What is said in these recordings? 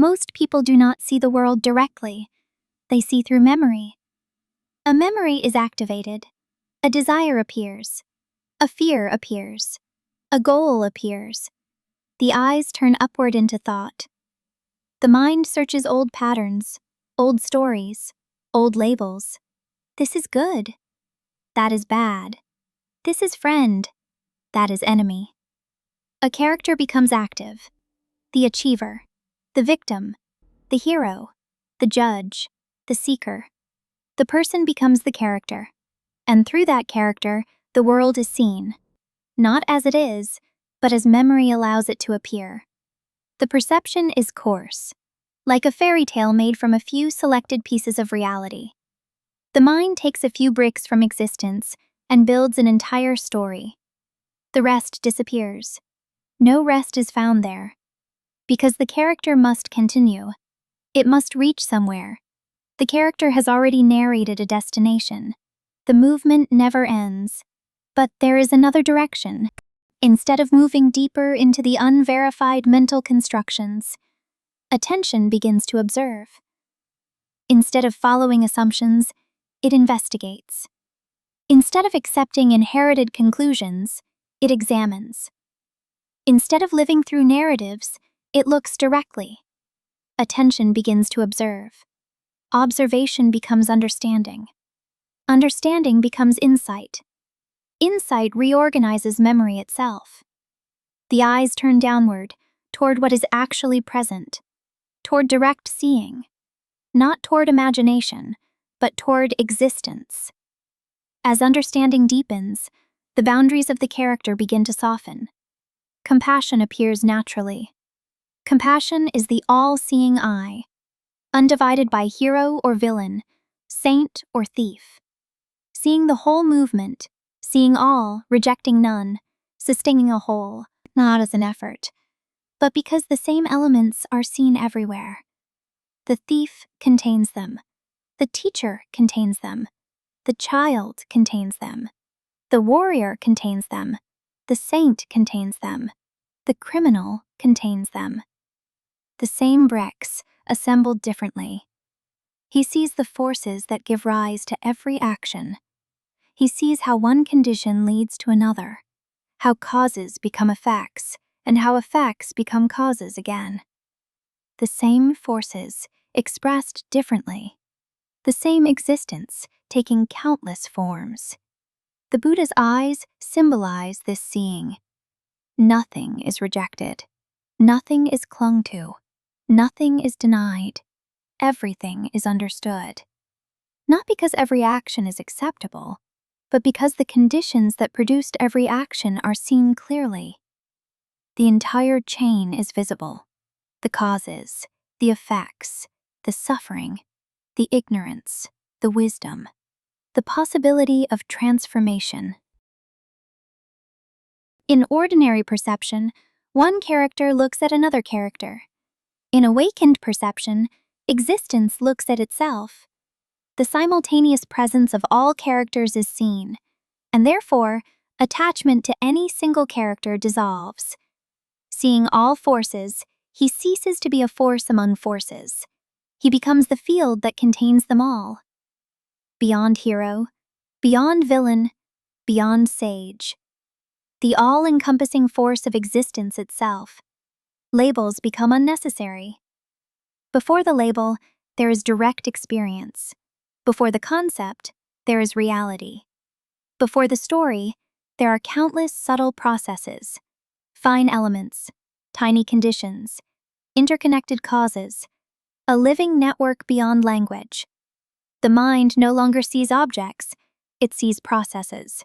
Most people do not see the world directly. They see through memory. A memory is activated. A desire appears. A fear appears. A goal appears. The eyes turn upward into thought. The mind searches old patterns, old stories, old labels. This is good. That is bad. This is friend. That is enemy. A character becomes active. The achiever, the victim, the hero, the judge, the seeker. The person becomes the character, and through that character, the world is seen, not as it is, but as memory allows it to appear. The perception is coarse, like a fairy tale made from a few selected pieces of reality. The mind takes a few bricks from existence and builds an entire story. The rest disappears. No rest is found there. Because the character must continue. It must reach somewhere. The character has already narrated a destination. The movement never ends. But there is another direction. Instead of moving deeper into the unverified mental constructions, attention begins to observe. Instead of following assumptions, it investigates. Instead of accepting inherited conclusions, it examines. Instead of living through narratives, it looks directly. Attention begins to observe. Observation becomes understanding. Understanding becomes insight. Insight reorganizes memory itself. The eyes turn downward, toward what is actually present, toward direct seeing, not toward imagination, but toward existence. As understanding deepens, the boundaries of the character begin to soften. Compassion appears naturally. Compassion is the all-seeing eye, undivided by hero or villain, saint or thief. Seeing the whole movement, seeing all, rejecting none, sustaining a whole, not as an effort, but because the same elements are seen everywhere. The thief contains them. The teacher contains them. The child contains them. The warrior contains them. The saint contains them. The criminal contains them. The same bricks, assembled differently. He sees the forces that give rise to every action. He sees how one condition leads to another, how causes become effects, and how effects become causes again. The same forces, expressed differently. The same existence, taking countless forms. The Buddha's eyes symbolize this seeing. Nothing is rejected. Nothing is clung to. Nothing is denied. Everything is understood. Not because every action is acceptable, but because the conditions that produced every action are seen clearly. The entire chain is visible. The causes, the effects, the suffering, the ignorance, the wisdom, the possibility of transformation. In ordinary perception, one character looks at another character. In awakened perception, existence looks at itself. The simultaneous presence of all characters is seen, and therefore, attachment to any single character dissolves. Seeing all forces, he ceases to be a force among forces. He becomes the field that contains them all. Beyond hero, beyond villain, beyond sage. The all-encompassing force of existence itself. Labels become unnecessary. Before the label, there is direct experience. Before the concept, there is reality. Before the story, there are countless subtle processes, fine elements, tiny conditions, interconnected causes, a living network beyond language. The mind no longer sees objects, it sees processes.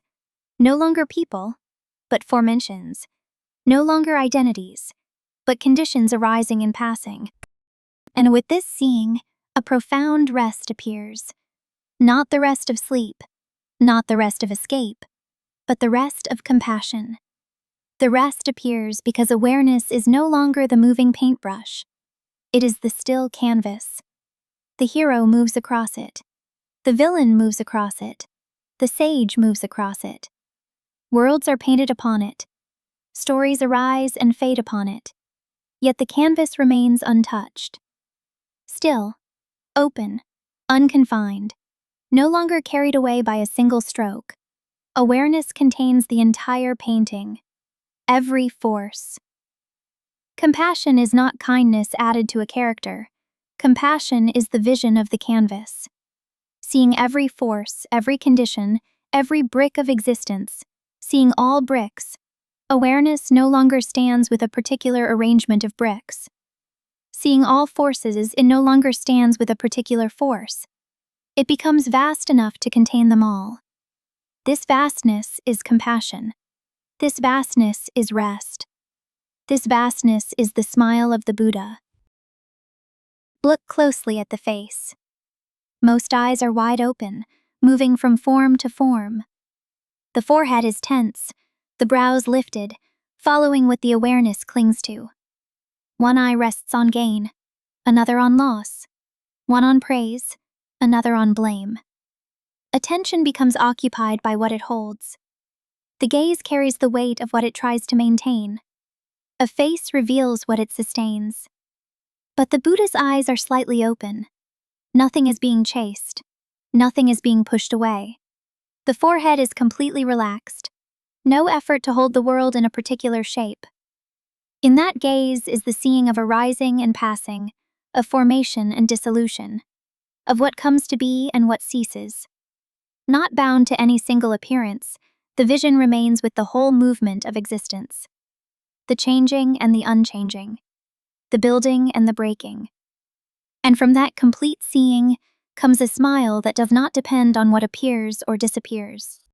No longer people, but formations. No longer identities, but conditions arising and passing. And with this seeing, a profound rest appears. Not the rest of sleep, not the rest of escape, but the rest of compassion. The rest appears because awareness is no longer the moving paintbrush. It is the still canvas. The hero moves across it. The villain moves across it. The sage moves across it. Worlds are painted upon it. Stories arise and fade upon it. Yet the canvas remains untouched. Still, open, unconfined, no longer carried away by a single stroke. Awareness contains the entire painting, every force. Compassion is not kindness added to a character. Compassion is the vision of the canvas. Seeing every force, every condition, every brick of existence, seeing all bricks, awareness no longer stands with a particular arrangement of bricks. Seeing all forces, it no longer stands with a particular force. It becomes vast enough to contain them all. This vastness is compassion. This vastness is rest. This vastness is the smile of the Buddha. Look closely at the face. Most eyes are wide open, moving from form to form. The forehead is tense, the brows lifted, following what the awareness clings to. One eye rests on gain, another on loss, one on praise, another on blame. Attention becomes occupied by what it holds. The gaze carries the weight of what it tries to maintain. A face reveals what it sustains. But the Buddha's eyes are slightly open. Nothing is being chased. Nothing is being pushed away. The forehead is completely relaxed. No effort to hold the world in a particular shape. In that gaze is the seeing of arising and passing, of formation and dissolution, of what comes to be and what ceases. Not bound to any single appearance, the vision remains with the whole movement of existence. The changing and the unchanging, the building and the breaking. And from that complete seeing comes a smile that does not depend on what appears or disappears.